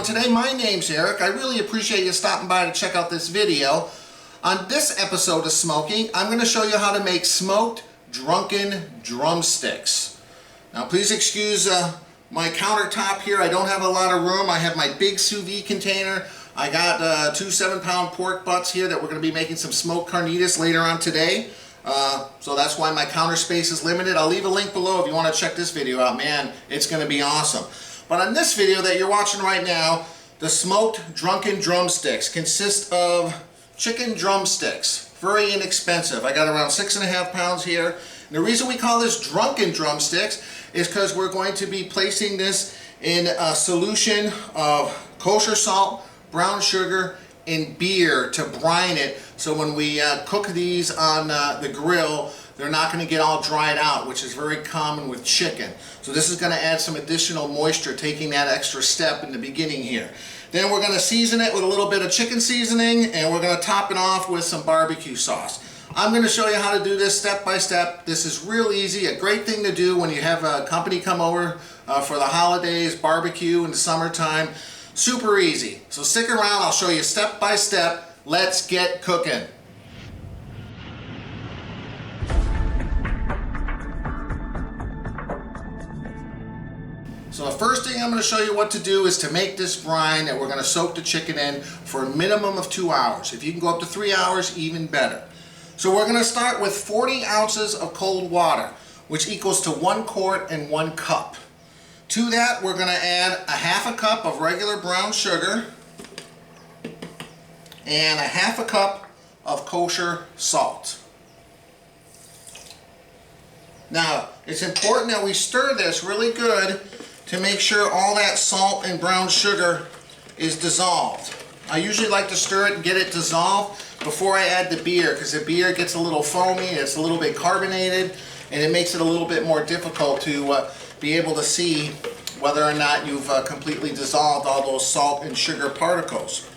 today. My name's Eric. I really appreciate you stopping by to check out this video. On this episode of Smo'King, I'm going to show you how to make smoked drunken drumsticks. Now please excuse my countertop here. I don't have a lot of room. I have my big sous vide container. I got 2 7-pound pork butts here that we're going to be making some smoked carnitas later on today. So that's why my counter space is limited. I'll leave a link below if you want to check this video out. Man, it's going to be awesome. But on this video that you're watching right now, the smoked drunken drumsticks consist of chicken drumsticks. Very inexpensive. I got around 6.5 pounds here. And the reason we call this drunken drumsticks is because we're going to be placing this in a solution of kosher salt, brown sugar, and beer to brine it, so when we cook these on the grill, they're not going to get all dried out, which is very common with chicken. So this is going to add some additional moisture, taking that extra step in the beginning here. Then we're going to season it with a little bit of chicken seasoning, and we're going to top it off with some barbecue sauce. I'm going to show you how to do this step by step. This is real easy, a great thing to do when you have a company come over for the holidays, barbecue in the summertime. Super easy. So stick around, I'll show you step by step. Let's get cooking. So the first thing I'm going to show you what to do is to make this brine that we're going to soak the chicken in for a minimum of 2 hours. If you can go up to 3 hours, even better. So we're going to start with 40 ounces of cold water, which equals to 1 quart and 1 cup. To that, we're going to add a 1/2 cup of regular brown sugar and a 1/2 cup of kosher salt. Now, it's important that we stir this really good to make sure all that salt and brown sugar is dissolved. I usually like to stir it and get it dissolved before I add the beer, because the beer gets a little foamy, it's a little bit carbonated, and it makes it a little bit more difficult to be able to see whether or not you've completely dissolved all those salt and sugar particles.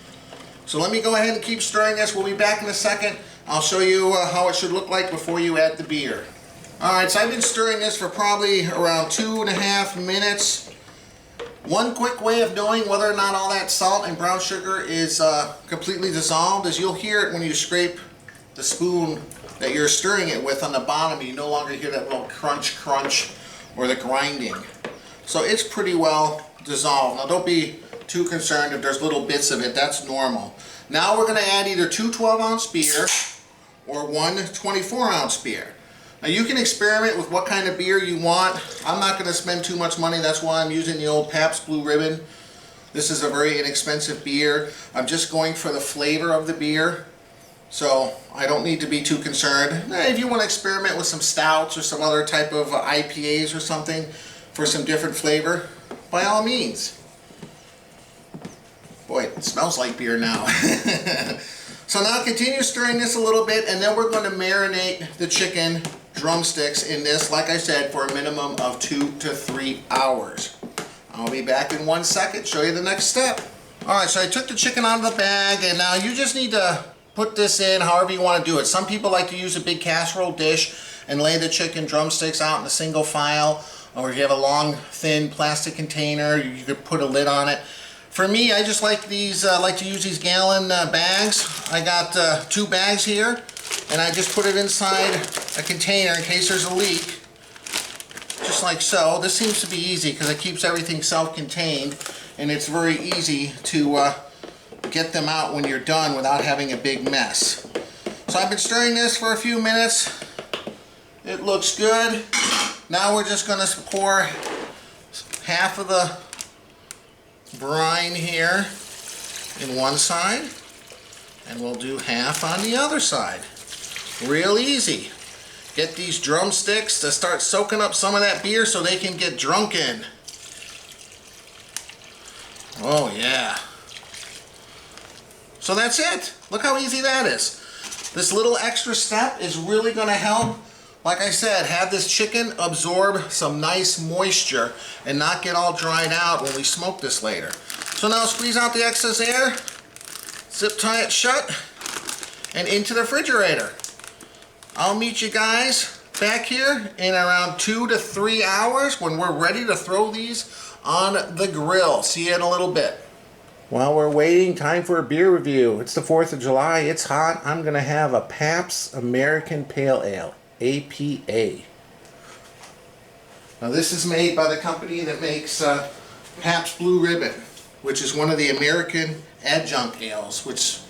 So let me go ahead and keep stirring this. We'll be back in a second. I'll show you how it should look like before you add the beer. Alright, so I've been stirring this for probably around 2.5 minutes. One quick way of knowing whether or not all that salt and brown sugar is completely dissolved is you'll hear it when you scrape the spoon that you're stirring it with on the bottom. You no longer hear that little crunch crunch or the grinding. So it's pretty well dissolved. Now don't be too concerned if there's little bits of it, that's normal. Now we're going to add either 2 12-ounce beer or 1 24-ounce beer. Now you can experiment with what kind of beer you want. I'm not going to spend too much money, that's why I'm using the old Pabst Blue Ribbon. This is a very inexpensive beer. I'm just going for the flavor of the beer. So I don't need to be too concerned. If you want to experiment with some stouts or some other type of IPAs or something for some different flavor, by all means. Boy, it smells like beer now. So now continue stirring this a little bit, and then we're going to marinate the chicken drumsticks in this, like I said, for a minimum of 2 to 3 hours. I'll be back in 1 second, show you the next step. Alright, so I took the chicken out of the bag, and now you just need to put this in however you want to do it. Some people like to use a big casserole dish and lay the chicken drumsticks out in a single file, or if you have a long, thin plastic container, you could put a lid on it. For me, I just like these, like to use these gallon bags. I got 2 bags here, and I just put it inside a container in case there's a leak, just like so. This seems to be easy because it keeps everything self-contained, and it's very easy to get them out when you're done without having a big mess. So I've been stirring this for a few minutes. It looks good. Now we're just going to pour half of the brine here in one side, and we'll do half on the other side. Real easy. Get these drumsticks to start soaking up some of that beer so they can get drunken. Oh yeah. So that's it. Look how easy that is. This little extra step is really going to help, like I said, have this chicken absorb some nice moisture and not get all dried out when we smoke this later. So now squeeze out the excess air, zip tie it shut, and into the refrigerator. I'll meet you guys back here in around 2 to 3 hours when we're ready to throw these on the grill. See you in a little bit. While we're waiting, time for a beer review. It's the 4th of July. It's hot. I'm going to have a Pabst American Pale Ale, APA. Now this is made by the company that makes Pabst Blue Ribbon, which is one of the American adjunct ales, which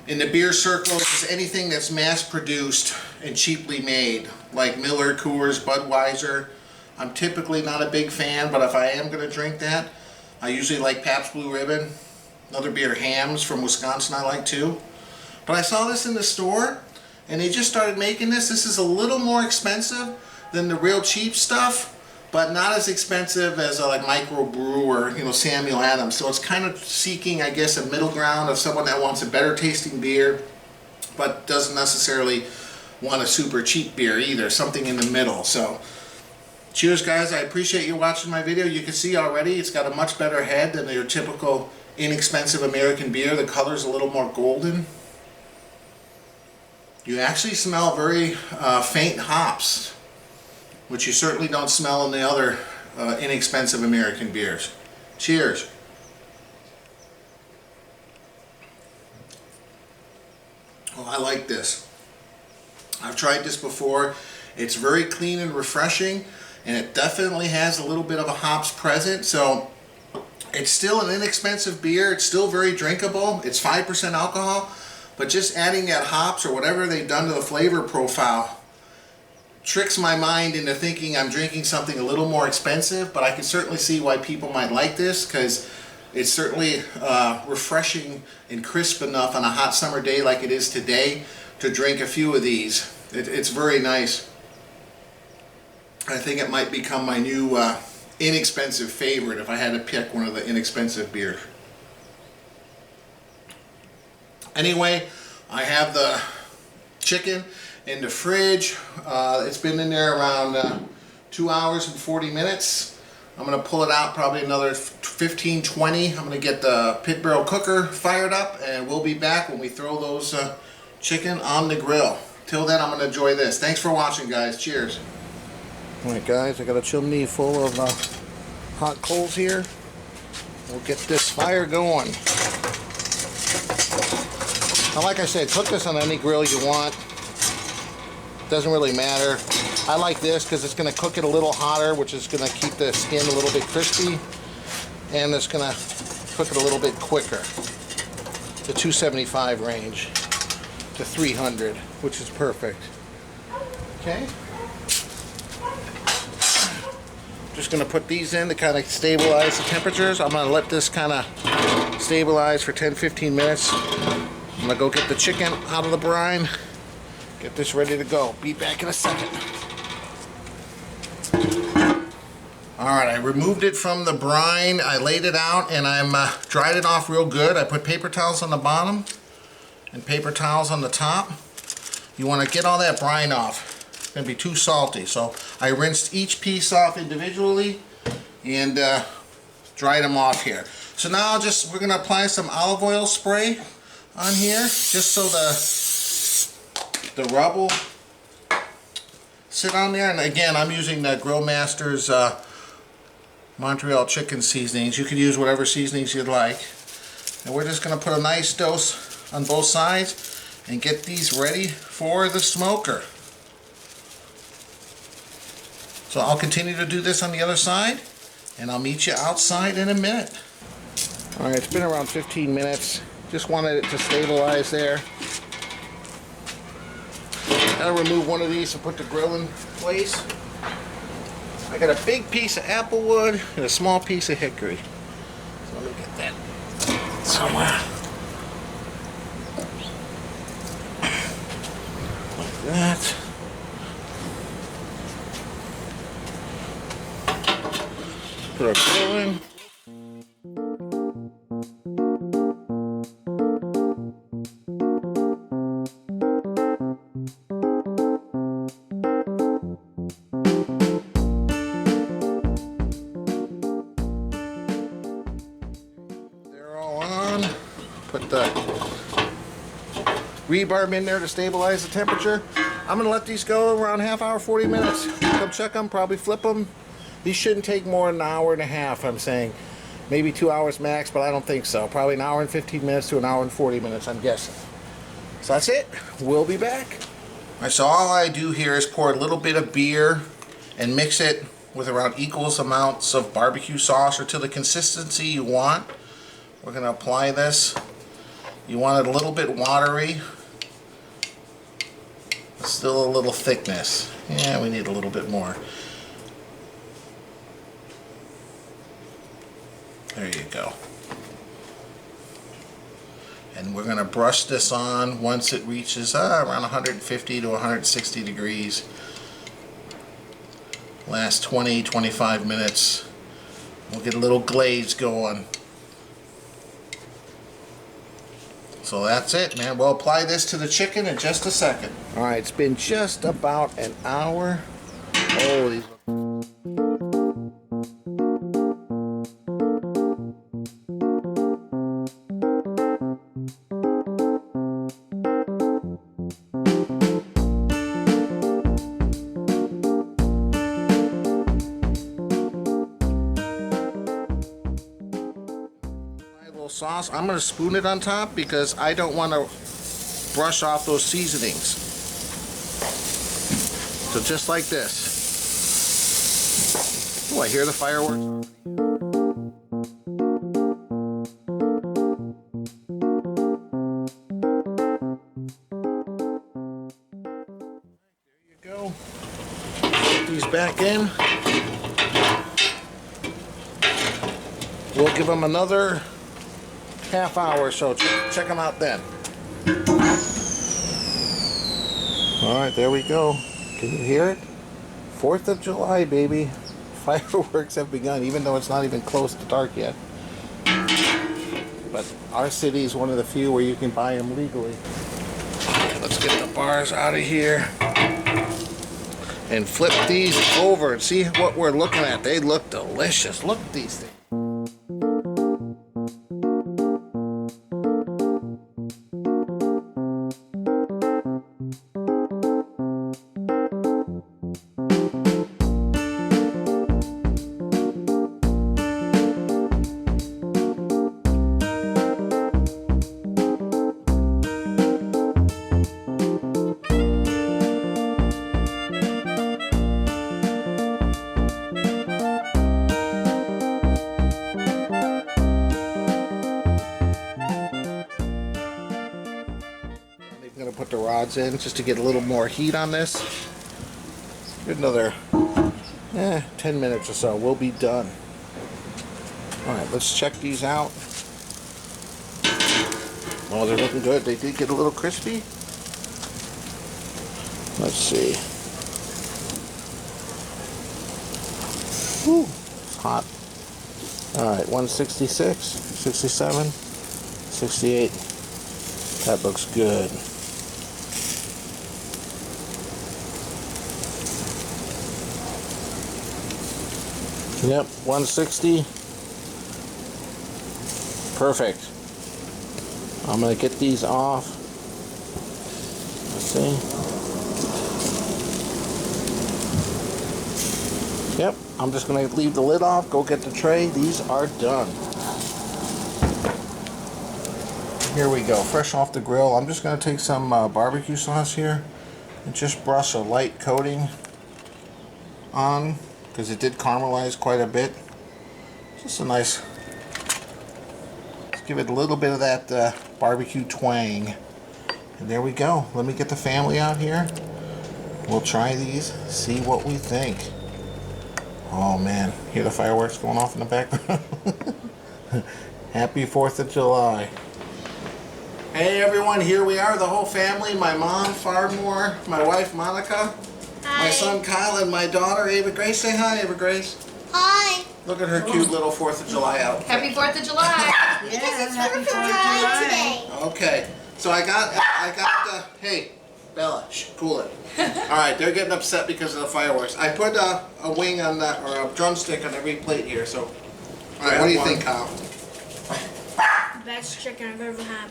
in the beer circles is anything that's mass produced and cheaply made, like Miller, Coors, Budweiser. I'm typically not a big fan, but if I am going to drink that, I usually like Pabst Blue Ribbon. Another beer, Hams from Wisconsin, I like too. But I saw this in the store, and they just started making this. This is a little more expensive than the real cheap stuff, but not as expensive as a like microbrewer, you know, Samuel Adams. So it's kind of seeking, I guess, a middle ground of someone that wants a better tasting beer, but doesn't necessarily want a super cheap beer either. Something in the middle. So cheers, guys. I appreciate you watching my video. You can see already it's got a much better head than your typical inexpensive American beer. The color's a little more golden. You actually smell very faint hops, which you certainly don't smell in the other inexpensive American beers. Cheers. Oh, I like this. I've tried this before. It's very clean and refreshing, and it definitely has a little bit of a hops present. So it's still an inexpensive beer. It's still very drinkable. It's 5% alcohol, but just adding that hops or whatever they've done to the flavor profile tricks my mind into thinking I'm drinking something a little more expensive. But I can certainly see why people might like this, because it's certainly refreshing and crisp enough on a hot summer day like it is today to drink a few of these. It's very nice. I think it might become my new inexpensive favorite if I had to pick one of the inexpensive beers. Anyway, I have the chicken in the fridge. It's been in there around 2 hours and 40 minutes. I'm going to pull it out probably another 15-20. I'm going to get the pit barrel cooker fired up, and we'll be back when we throw those chicken on the grill. Till then, I'm going to enjoy this. Thanks for watching, guys. Cheers. Alright, guys, I got a chimney full of hot coals here. We'll get this fire going. Now, like I said, cook this on any grill you want. Doesn't really matter. I like this because it's going to cook it a little hotter, which is going to keep the skin a little bit crispy, and it's going to cook it a little bit quicker. The 275 range to 300, which is perfect. Okay. Just going to put these in to kind of stabilize the temperatures. I'm going to let this kind of stabilize for 10-15 minutes. I'm going to go get the chicken out of the brine. Get this ready to go. Be back in a second. Alright, I removed it from the brine. I laid it out and I'm dried it off real good. I put paper towels on the bottom and paper towels on the top. You want to get all that brine off. It's going to be too salty. So I rinsed each piece off individually and dried them off here. So now we're going to apply some olive oil spray on here just so the rub will sit on there. And again, I'm using the Grill Masters Montreal chicken seasonings. You could use whatever seasonings you'd like. And we're just going to put a nice dose on both sides and get these ready for the smoker. So I'll continue to do this on the other side, and I'll meet you outside in a minute. Alright, it's been around 15 minutes. Just wanted it to stabilize there. Gotta remove one of these and put the grill in place. I got a big piece of apple wood and a small piece of hickory. So let me get that somewhere. Like that. Put our grill in. They're all on. Put the rebarb in there to stabilize the temperature. I'm going to let these go around half hour, 40 minutes. Come check them, probably flip them. These shouldn't take more than an hour and a half, I'm saying. maybe 2 hours max, but I don't think so. Probably an hour and 15 minutes to an hour and 40 minutes, I'm guessing. So that's it. We'll be back. All right, so all I do here is pour a little bit of beer and mix it with around equal amounts of barbecue sauce or to the consistency you want. We're going to apply this. You want it a little bit watery. Still a little thickness. Yeah, we need a little bit more. There you go. And we're going to brush this on once it reaches around 150 to 160 degrees. Last 20-25 minutes. We'll get a little glaze going. So that's it, man. We'll apply this to the chicken in just a second. All right, it's been just about an hour. Oh, these. Sauce. I'm going to spoon it on top because I don't want to brush off those seasonings. So just like this. Oh, I hear the fireworks. There you go. Put these back in. We'll give them another half hour or so. Check them out then. Alright, there we go. Can you hear it? 4th of July, baby. Fireworks have begun, even though it's not even close to dark yet. But our city is one of the few where you can buy them legally. Let's get the bars out of here and flip these over and see what we're looking at. They look delicious. Look at these things. I'm going to put the rods in just to get a little more heat on this. Get another 10 minutes or so. We'll be done. Alright, let's check these out. Well, they're looking good. They did get a little crispy. Let's see. Whew, it's hot. Alright, 166, 67, 68. That looks good. Yep, 160. Perfect. I'm going to get these off. Let's see. Yep, I'm just going to leave the lid off, go get the tray. These are done. Here we go, fresh off the grill. I'm just going to take some barbecue sauce here and just brush a light coating on, because it did caramelize quite a bit. Just a nice, let's give it a little bit of that barbecue twang. And there we go. Let me get the family out here. We'll try these, see what we think. Oh man, hear the fireworks going off in the background. Happy 4th of July. Hey everyone, here we are, the whole family. My mom, Farmore, my wife, Monica. Hi. My son, Kyle, and my daughter, Ava Grace. Say hi, Ava Grace. Hi. Look at her cute little 4th of July outfit. Happy 4th of July. Because it's 4th of July today. Okay, so I got the, hey, Bella, cool it. All right, they're getting upset because of the fireworks. I put a wing on that, or a drumstick on every plate here, so. All right, what do you think, Kyle? Best chicken I've ever had.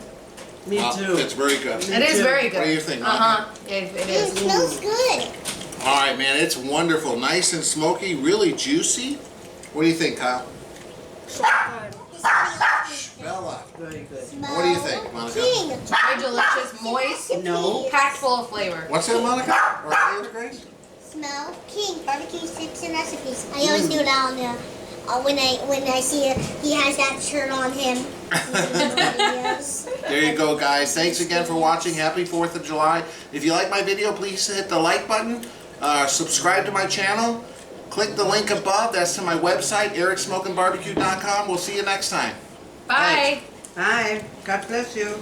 Me too. It's very good. It is very good. What do you think, Monica? It is. It smells good. All right, man, it's wonderful. Nice and smoky, really juicy. What do you think, Kyle? So good. Bella, Very good. what do you think, Monica? King. Very delicious, moist, No. packed full of flavor. What's that, Monica? Or flavor, Grace? Smo'King barbecue tips and recipes. I always do that on the when I see it, he has that shirt on him. There you go, guys. Thanks again for watching. Happy 4th of July. If you like my video, please hit the like button. Subscribe to my channel. Click the link above. That's to my website, ericsmokingbbq.com. We'll see you next time. Bye. Bye. God bless you.